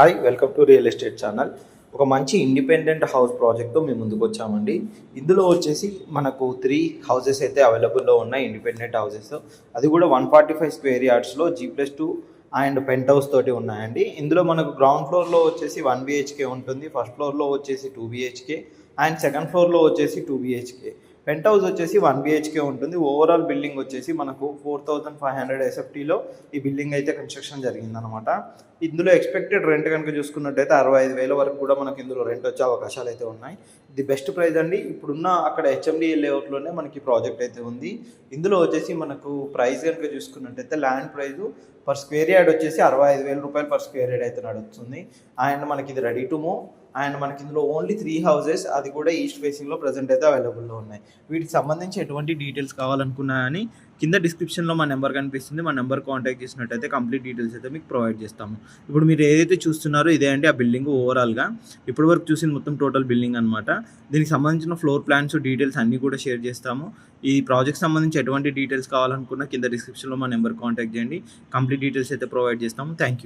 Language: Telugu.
Hi, welcome to real estate channel. ఒక మంచి ఇండిపెండెంట్ హౌస్ ప్రాజెక్ట్తో మేము ముందుకు వచ్చామండి. ఇందులో వచ్చేసి మనకు 3 హౌసెస్ అయితే అవైలబుల్లో ఉన్నాయి, ఇండిపెండెంట్ హౌసెస్. అది కూడా 145 స్క్వేర్ యార్డ్స్లో G+2 అండ్ పెంట్ హౌస్ తోటి ఉన్నాయండి. ఇందులో మనకు గ్రౌండ్ ఫ్లోర్లో వచ్చేసి 1 BHK ఉంటుంది, ఫస్ట్ ఫ్లోర్లో వచ్చేసి 2 BHK అండ్ సెకండ్ ఫ్లోర్లో వచ్చేసి 2 BHK. పెంట్ హౌస్ వచ్చేసి 1 BHK ఉంటుంది. ఓవరాల్ బిల్డింగ్ వచ్చేసి మనకు 4500 SFTలో ఈ బిల్డింగ్ అయితే కన్స్ట్రక్షన్ జరిగిందనమాట. ఇందులో ఎక్స్పెక్టెడ్ రెంట్ కనుక చూసుకున్నట్టయితే 65,000 వరకు కూడా మనకి ఇందులో రెంట్ వచ్చే అవకాశాలు అయితే ఉన్నాయి. ఇది బెస్ట్ ప్రైస్ అండి. ఇప్పుడున్న అక్కడ HMD లేఅవుట్లోనే మనకి ప్రాజెక్ట్ అయితే ఉంది. ఇందులో వచ్చేసి మనకు ప్రైస్ కనుక చూసుకున్నట్టయితే land price per square yard వచ్చేసి 65,000 రూపాయలు పర్ స్క్వేర్ యార్డ్ అయితే నడుస్తుంది. అండ్ మనకి ఇది రెడీ టు మూవ్. అండ్ మనకి ఇందులో ఓన్లీ 3 హౌసెస్, అది కూడా ఈస్ట్ ఫేసింగ్లో ప్రజెంట్ అయితే అవైలబుల్లో ఉన్నాయి. వీటికి సంబంధించి ఎటువంటి డీటెయిల్స్ కావాలనుకున్నా కానీ కింద డిస్క్రిప్షన్లో మా నెంబర్ కనిపిస్తుంది. మా నెంబర్ కాంటాక్ట్ చేసినట్టయితే కంప్లీట్ డీటెయిల్స్ అయితే మీకు ప్రొవైడ్ చేస్తాము. ఇప్పుడు మీరు ఏదైతే చూస్తున్నారో ఇదే అండి ఆ బిల్డింగ్. ఓవరాల్గా ఇప్పటి వరకు చూసిన మొత్తం టోటల్ బిల్డింగ్ అనమాట. దీనికి సంబంధించిన ఫ్లోర్ ప్లాన్స్ డీటెయిల్స్ అన్నీ కూడా షేర్ చేస్తాము. ఈ ప్రాజెక్ట్ సంబంధించి ఎటువంటి డీటెయిల్స్ కావాలనుకున్నా కింద డిస్క్రిప్షన్లో మా నెంబర్ కాంటాక్ట్ చేయండి. కంప్లీట్ డీటెయిల్స్ అయితే ప్రొవైడ్ చేస్తాము. Thank you.